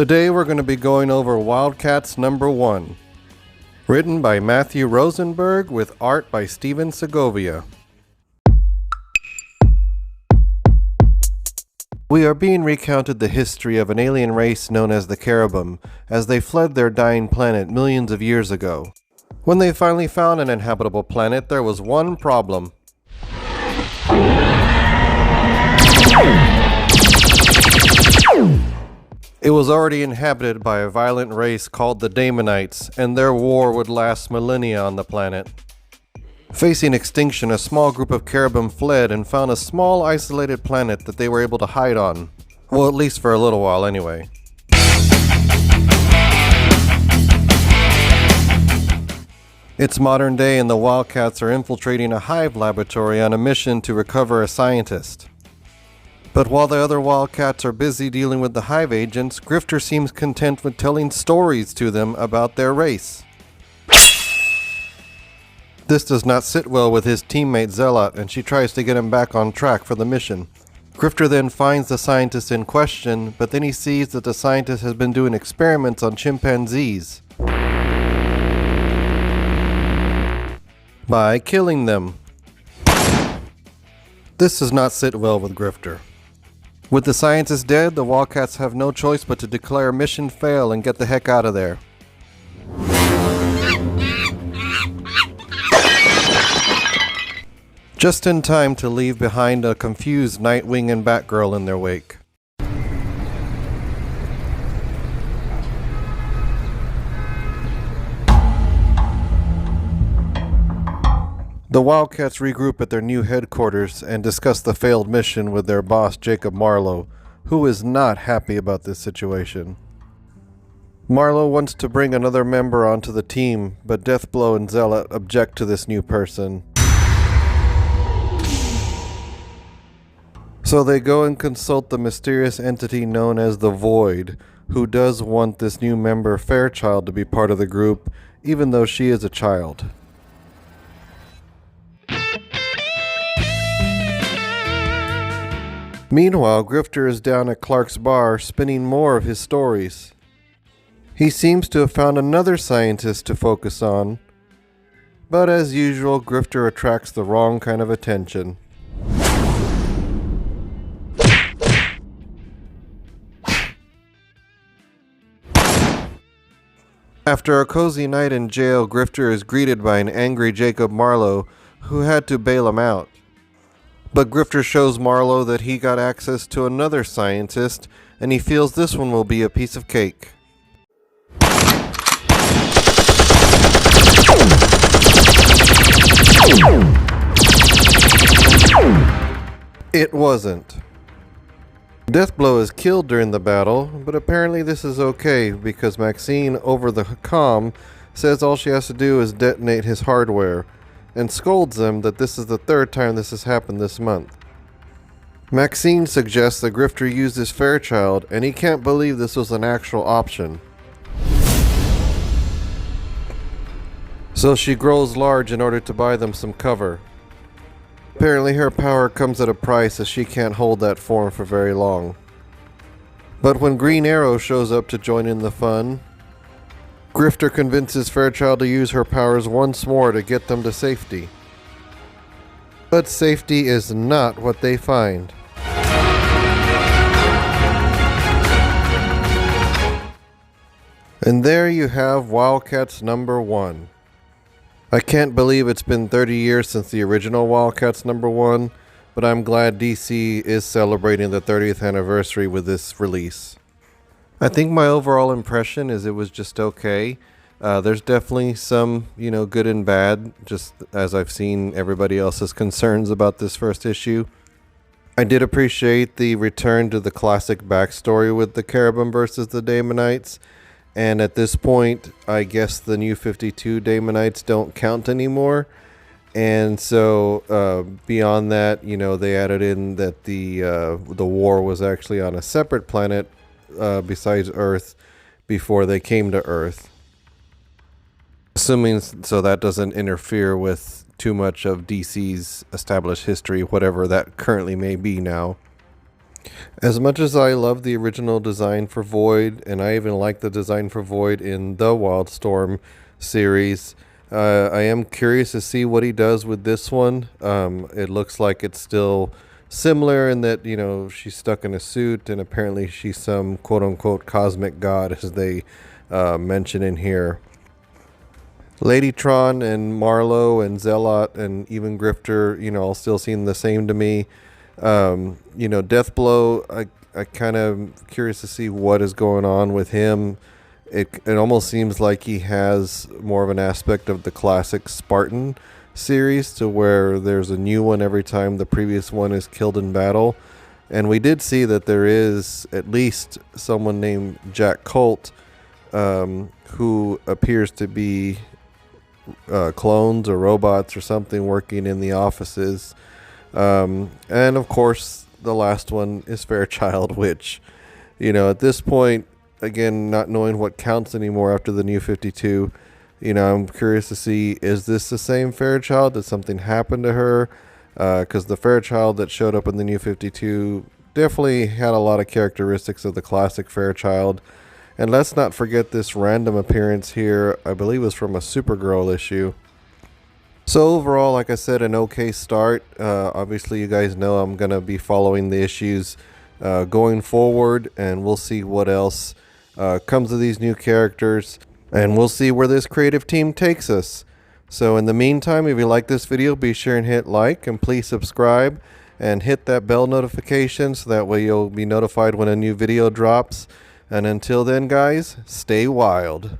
Today we're going to be going over WildC.A.T.s number 1. Written by Matthew Rosenberg with art by Stephen Segovia. We are being recounted the history of an alien race known as the Caribum, as they fled their dying planet millions of years ago. When they finally found an inhabitable planet, there was one problem. It was already inhabited by a violent race called the Damonites, and their war would last millennia on the planet. Facing extinction, a small group of Caribum fled and found a small isolated planet that they were able to hide on. Well, at least for a little while anyway. It's modern day and the WildC.A.T.s are infiltrating a hive laboratory on a mission to recover a scientist. But while the other WildC.A.T.s are busy dealing with the hive agents, Grifter seems content with telling stories to them about their race. This does not sit well with his teammate Zealot, and she tries to get him back on track for the mission. Grifter then finds the scientist in question, but then he sees that the scientist has been doing experiments on chimpanzees by killing them. This does not sit well with Grifter. With the scientist dead, the WildC.A.T.s have no choice but to declare mission fail and get the heck out of there. Just in time to leave behind a confused Nightwing and Batgirl in their wake. The WildC.A.T.s regroup at their new headquarters and discuss the failed mission with their boss Jacob Marlowe, who is not happy about this situation. Marlowe wants to bring another member onto the team, but Deathblow and Zealot object to this new person. So they go and consult the mysterious entity known as the Void, who does want this new member Fairchild to be part of the group, even though she is a child. Meanwhile, Grifter is down at Clark's bar spinning more of his stories. He seems to have found another scientist to focus on, but as usual, Grifter attracts the wrong kind of attention. After a cozy night in jail, Grifter is greeted by an angry Jacob Marlowe, who had to bail him out. But Grifter shows Marlowe that he got access to another scientist, and he feels this one will be a piece of cake. It wasn't. Deathblow is killed during the battle, but apparently this is okay because Maxine over the comm says all she has to do is detonate his hardware, and scolds them that this is the third time this has happened this month. Maxine suggests that Grifter used his Fairchild, and he can't believe this was an actual option. So she grows large in order to buy them some cover. Apparently her power comes at a price, as she can't hold that form for very long. But when Green Arrow shows up to join in the fun, Grifter convinces Fairchild to use her powers once more to get them to safety. But safety is not what they find. And there you have WildC.A.T.s number 1. I can't believe it's been 30 years since the original WildC.A.T.s number 1, but I'm glad DC is celebrating the 30th anniversary with this release. I think my overall impression is it was just okay. There's definitely some, good and bad, just as I've seen everybody else's concerns about this first issue. I did appreciate the return to the classic backstory with the Caribum versus the Damonites. And at this point, I guess the new 52 Damonites don't count anymore. And so beyond that, they added in that the war was actually on a separate planet besides Earth before they came to Earth. Assuming so that doesn't interfere with too much of DC's established history, whatever that currently may be now. As much as I love the original design for Void, and I even like the design for Void in the Wildstorm series, I am curious to see what he does with this one. It looks like it's still similar in that, you know, she's stuck in a suit, and apparently she's some quote unquote cosmic god, as they mention in here. Ladytron and Marlowe and Zealot and even Grifter, you know, all still seem the same to me. You know, Deathblow, I kind of curious to see what is going on with him. It almost seems like he has more of an aspect of the classic Spartan series, to where there's a new one every time the previous one is killed in battle. And we did see that there is at least someone named Jack Colt, who appears to be clones or robots or something working in the offices. And of course, the last one is Fairchild, which, you know, at this point, again, not knowing what counts anymore after the New 52, you know, I'm curious to see, is this the same Fairchild? Did something happen to her? Because the Fairchild that showed up in the New 52 definitely had a lot of characteristics of the classic Fairchild. And let's not forget this random appearance here, I believe was from a Supergirl issue. So overall, like I said, an okay start. Obviously, you guys know I'm going to be following the issues going forward, and we'll see what else comes of these new characters, and we'll see where this creative team takes us. So in the meantime, if you like this video, be sure and hit like, and please subscribe and hit that bell notification so that way you'll be notified when a new video drops. And until then, guys, stay wild.